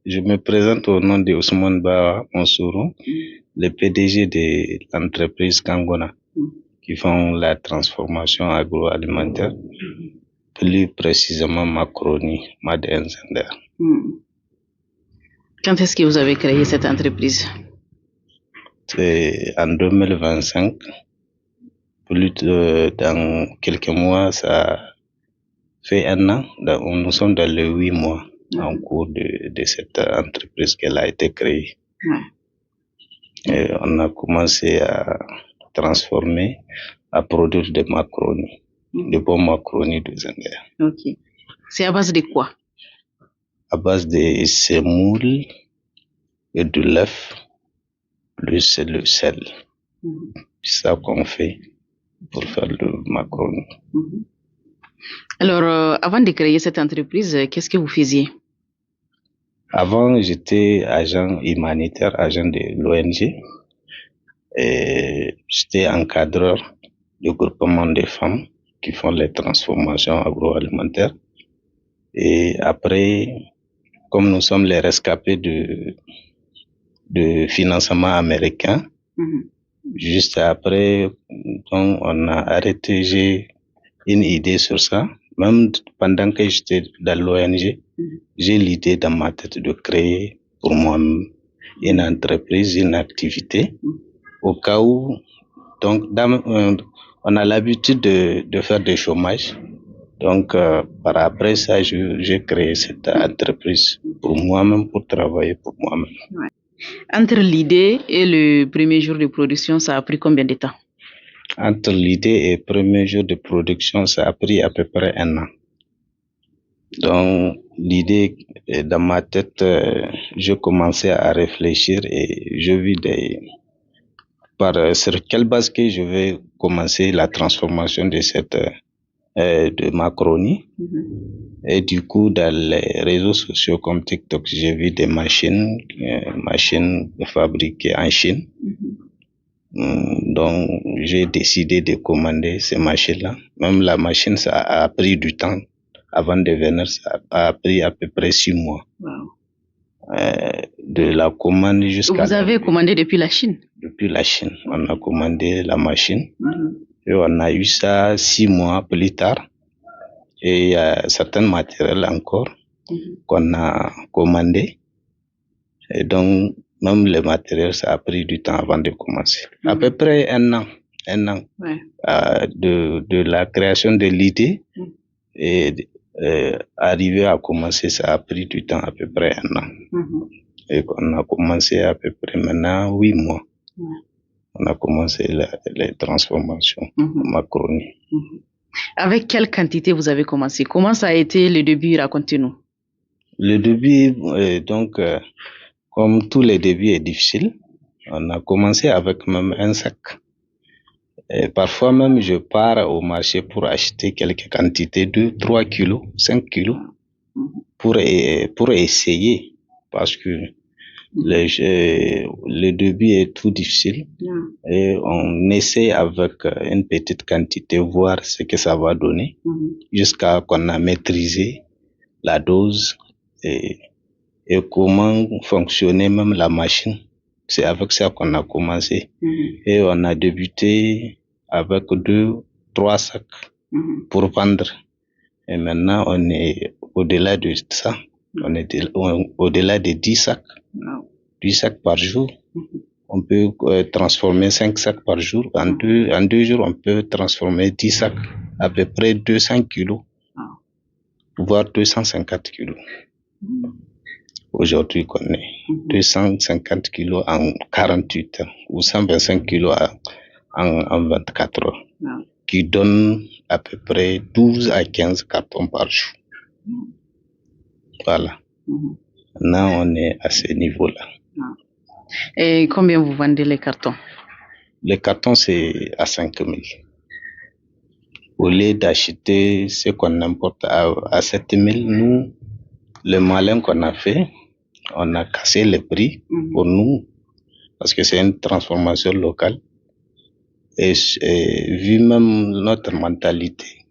Je me présente au nom de Ousmane Ba Monsourou, le PDG de l'entreprise Kangona, qui font la transformation agroalimentaire, plus précisément Macroni, Made in Zander. Quand est-ce que vous avez créé cette entreprise? C'est en 2025. Dans quelques mois, ça fait 1 an. Nous sommes dans les 8 mois en cours de cette entreprise qu'elle a été créée. Et on a commencé à transformer, à produire des macaronis, de bons macaronis de Zander. Ok. C'est à base de quoi? À base de semoule et de l'œuf, plus le sel. C'est ça qu'on fait pour faire le macaroni. Alors, avant de créer cette entreprise, qu'est-ce que vous faisiez? Avant, j'étais agent humanitaire, agent de l'ONG. Et j'étais encadreur du groupement des femmes qui font les transformations agroalimentaires. Et après, comme nous sommes les rescapés de financement américain, juste après, donc on a arrêté. J'ai une idée sur ça. Même pendant que j'étais dans l'ONG, j'ai l'idée dans ma tête de créer pour moi-même une entreprise, une activité, au cas où, donc, on a l'habitude de faire des chômages. Donc, par après ça, j'ai créé cette entreprise pour moi-même, pour travailler pour moi-même. Entre l'idée et le premier jour de production, ça a pris combien de temps? Entre l'idée et le premier jour de production, ça a pris à peu près 1 an. Donc, l'idée, dans ma tête, je commençais à réfléchir et je vis sur quelle base que je vais commencer la transformation de cette de macaroni. Et du coup, dans les réseaux sociaux comme TikTok, j'ai vu des machines fabriquées en Chine. Donc, j'ai décidé de commander ces machines-là. Même la machine, ça a pris du temps. Avant de venir, ça a pris à peu près 6 mois. De la commande jusqu'à... Vous avez commandé depuis la Chine? Depuis la Chine. On a commandé la machine. Et on a eu ça 6 mois plus tard. Et il y a certains matériels encore qu'on a commandé. Et donc, même le matériel, ça a pris du temps avant de commencer. À peu près 1 an. De la création de l'idée et arriver à commencer, ça a pris du temps, à peu près 1 an. Et on a commencé à peu près maintenant 8 mois. On a commencé les transformations macaroni. Avec quelle quantité vous avez commencé? Comment ça a été le début? Racontez-nous. Le début, comme tous les débuts est difficile, on a commencé avec même un sac. Et parfois même, je pars au marché pour acheter quelques quantités, 2, 3 kilos, 5 kilos, pour essayer, parce que le début est tout difficile. Et on essaie avec une petite quantité, voir ce que ça va donner, jusqu'à qu'on a maîtrisé la dose et comment fonctionnait même la machine. C'est avec ça qu'on a commencé. Et on a débuté avec 2, 3 sacs pour vendre. Et maintenant, on est au-delà de ça. On est au-delà de 10 sacs. 10 sacs par jour. On peut transformer 5 sacs par jour. En deux jours, on peut transformer 10 sacs, à peu près 200 kilos, voire 250 kilos. Aujourd'hui, qu'on est 250 kilos en 48 heures ou 125 kilos en 24 heures, qui donne à peu près 12 à 15 cartons par jour. Voilà. Maintenant, on est à ce niveau-là. Et combien vous vendez les cartons? Les cartons, c'est à 5 000. Au lieu d'acheter ce qu'on importe à 7 000, nous, le malin qu'on a fait, on a cassé le prix pour nous, parce que c'est une transformation locale. Et vu même notre mentalité,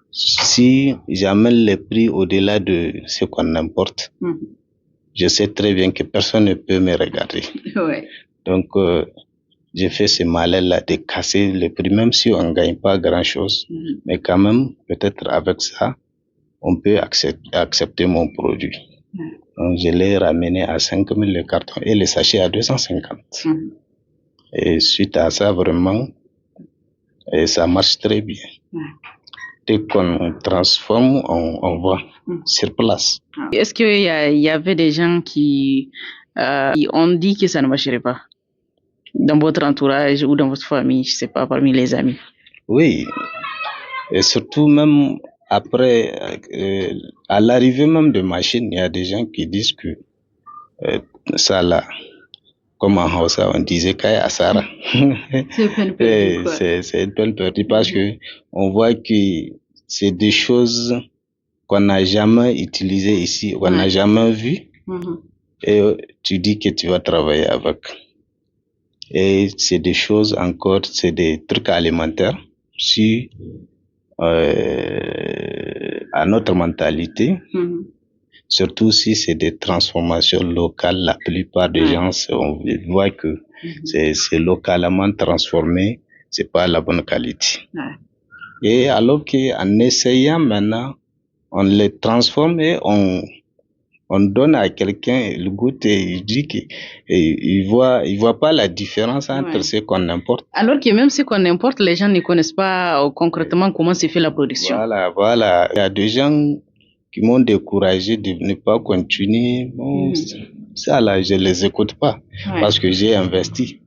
si j'amène le prix au-delà de ce qu'on importe, je sais très bien que personne ne peut me regarder. Ouais. Donc, j'ai fait ce malin-là de casser le prix, même si on ne gagne pas grand-chose. Mais quand même, peut-être avec ça, on peut accepter mon produit. Donc, je l'ai ramené à 5 000 le carton et le sachet à 250. Et suite à ça, vraiment, ça marche très bien. Dès qu'on transforme, on vend sur place. Est-ce qu'il y avait des gens qui ont dit que ça ne marcherait pas dans votre entourage ou dans votre famille, je sais pas, parmi les amis? Oui, et surtout même après, à l'arrivée même de machines, il y a des gens qui disent que ça là, comme en Hausa, on disait Kaya Asara. C'est peine perdue, quoi. C'est une peine perdue parce que on voit que c'est des choses qu'on n'a jamais utilisées ici, qu'on n'a jamais vues. Et tu dis que tu vas travailler avec. Et c'est des choses encore, c'est des trucs alimentaires. Si à notre mentalité, surtout si c'est des transformations locales, la plupart des gens, on voit que c'est localement transformé, c'est pas la bonne qualité. Et alors qu'en essayant maintenant, on les transforme et on donne à quelqu'un, il goûte et il dit qu'il voit pas la différence entre ce qu'on importe. Alors que même ce qu'on importe, les gens ne connaissent pas concrètement comment se fait la production. Voilà. Il y a des gens qui m'ont découragé de ne pas continuer. Bon, ça là, je les écoute pas parce que j'ai investi.